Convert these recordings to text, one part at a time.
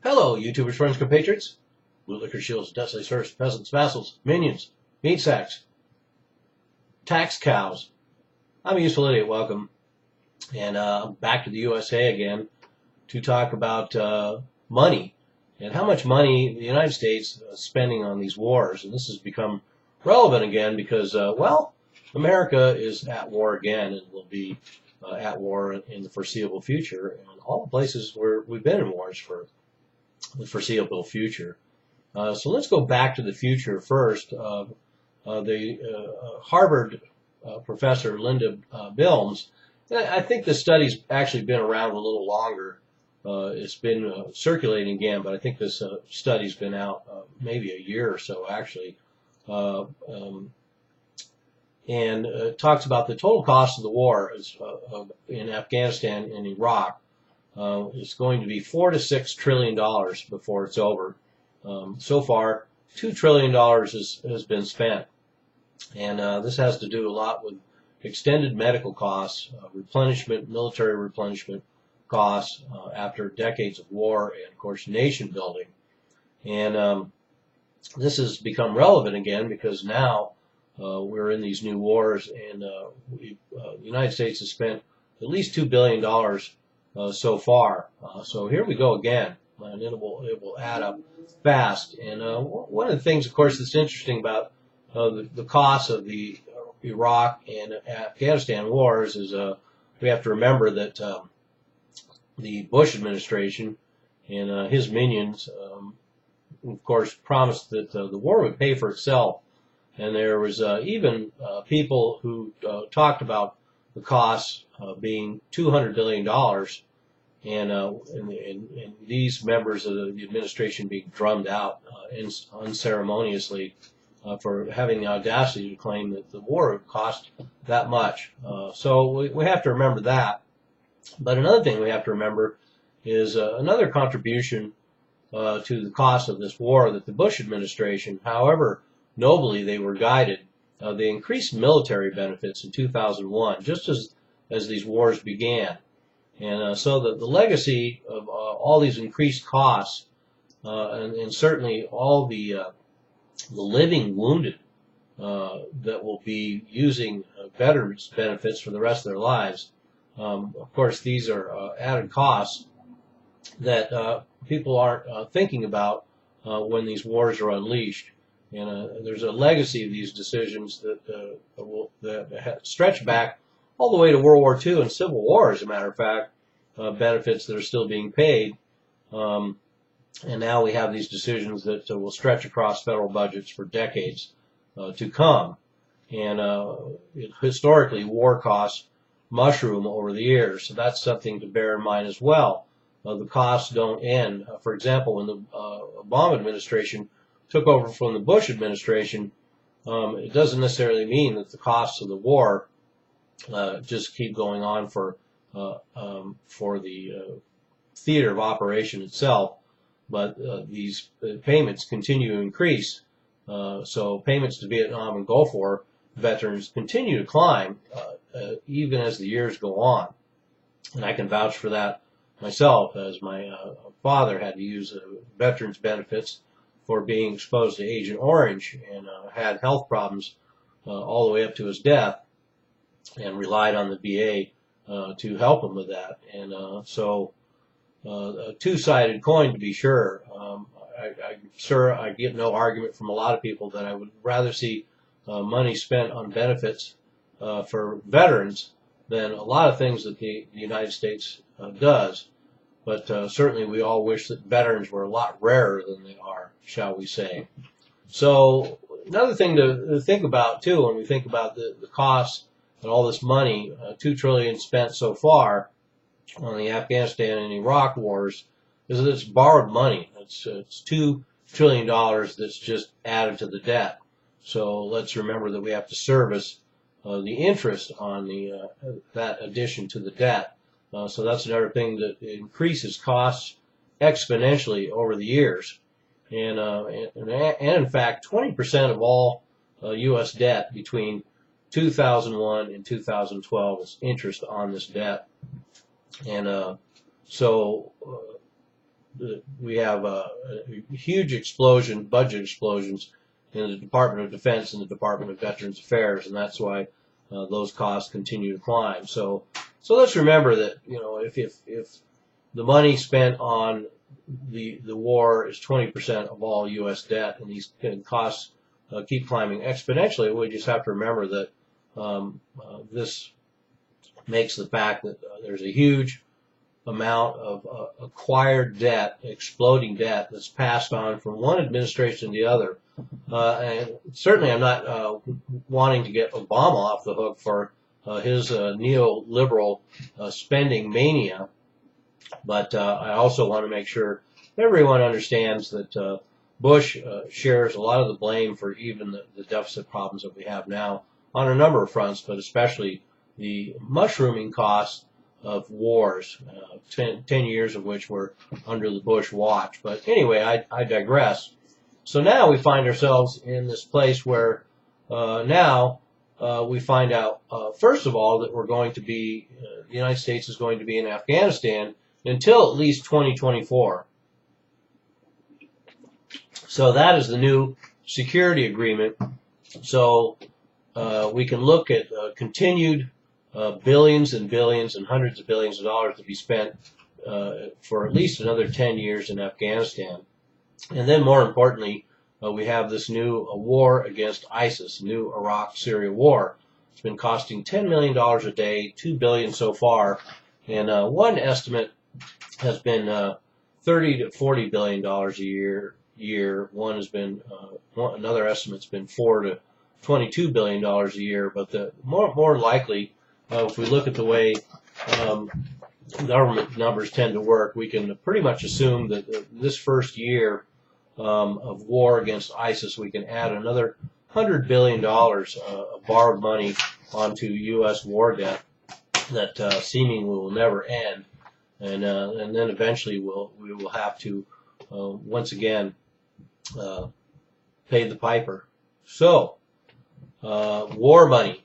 Hello, YouTubers, friends, compatriots, bootlicker shields, destiny serfs, peasants, vassals, minions, meat sacks, tax cows. I'm a useful idiot. Welcome, and I'm back to the USA again to talk about money and how much money the United States is spending on these wars. And this has become relevant again because, well, America is at war again and will be at war in the foreseeable future, and all the places where we've been in wars for the foreseeable future. So let's go back to the future first. Harvard professor Linda Bilmes, I think this study's actually been around a little longer. It's been circulating again, but I think this study's been out maybe a year or so actually. And talks about the total cost of the war in Afghanistan and Iraq. It's going to be $4 to $6 trillion before it's over. So far, $2 trillion has been spent. And this has to do a lot with extended medical costs, military replenishment costs after decades of war, and, of course, nation building. And this has become relevant again because now we're in these new wars, and the United States has spent at least $2 billion so far. So here we go again, and it will add up fast. And one of the things, of course, that's interesting about the cost of the Iraq and Afghanistan wars is we have to remember that the Bush administration and his minions, of course, promised that the war would pay for itself. And there was even people who talked about the costs being $200 billion, and these members of the administration being drummed out unceremoniously for having the audacity to claim that the war would cost that much. So we have to remember that. But another thing we have to remember is another contribution to the cost of this war that the Bush administration, however nobly they were guided, they increased military benefits in 2001, just as these wars began. And so the legacy of all these increased costs, and certainly all the living wounded that will be using veterans benefits for the rest of their lives, of course, these are added costs that people aren't thinking about when these wars are unleashed. And there's a legacy of these decisions that stretch back all the way to World War II and Civil War, as a matter of fact, benefits that are still being paid. And now we have these decisions that will stretch across federal budgets for decades to come. And historically, war costs mushroom over the years, so that's something to bear in mind as well. The costs don't end. For example, when the Obama administration took over from the Bush administration, it doesn't necessarily mean that the costs of the war just keep going on for the theater of operation itself, but these payments continue to increase. So payments to Vietnam and Gulf War veterans continue to climb even as the years go on. And I can vouch for that myself, as my father had to use veterans benefits for being exposed to Agent Orange, and had health problems all the way up to his death, and relied on the VA to help him with that. And so a two-sided coin, to be sure. I get no argument from a lot of people that I would rather see money spent on benefits for veterans than a lot of things that the United States does. But certainly we all wish that veterans were a lot rarer than they are, shall we say. So another thing to think about, too, when we think about the costs and all this money, $2 trillion spent so far on the Afghanistan and Iraq wars, is that it's borrowed money. It's $2 trillion that's just added to the debt. So let's remember that we have to service the interest on that addition to the debt. So that's another thing that increases costs exponentially over the years. And in fact, 20% of all U.S. debt between 2001 and 2012 is interest on this debt. And so we have huge budget explosions in the Department of Defense and the Department of Veterans Affairs, and that's why those costs continue to climb. So let's remember that, if the money spent on the war is 20% of all U.S. debt, and these costs keep climbing exponentially, we just have to remember that this makes the fact that there's a huge amount of acquired debt, exploding debt, that's passed on from one administration to the other. And certainly I'm not wanting to get Obama off the hook for his neoliberal spending mania, but I also want to make sure everyone understands that Bush shares a lot of the blame for even the deficit problems that we have now on a number of fronts, but especially the mushrooming costs of wars, 10 years of which were under the Bush watch. But anyway, I digress. So now we find ourselves in this place where now we find out, first of all, that the United States is going to be in Afghanistan until at least 2024. So that is the new security agreement. So we can look at continued billions and billions and hundreds of billions of dollars to be spent for at least another 10 years in Afghanistan. And then more importantly, we have this new war against ISIS, new Iraq-Syria war. It's been costing $10 million a day, $2 billion so far, and one estimate has been $30 to $40 billion a year. One has been another estimate's been $4 to $22 billion a year. But the more likely, if we look at the way government numbers tend to work, we can pretty much assume that this first year of war against ISIS, we can add another $100 billion of borrowed money onto U.S. war debt that seemingly will never end, and then eventually we will have to once again pay the piper. So war money,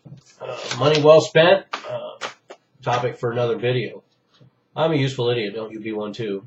money well spent. Topic for another video. I'm a useful idiot. Don't you be one too?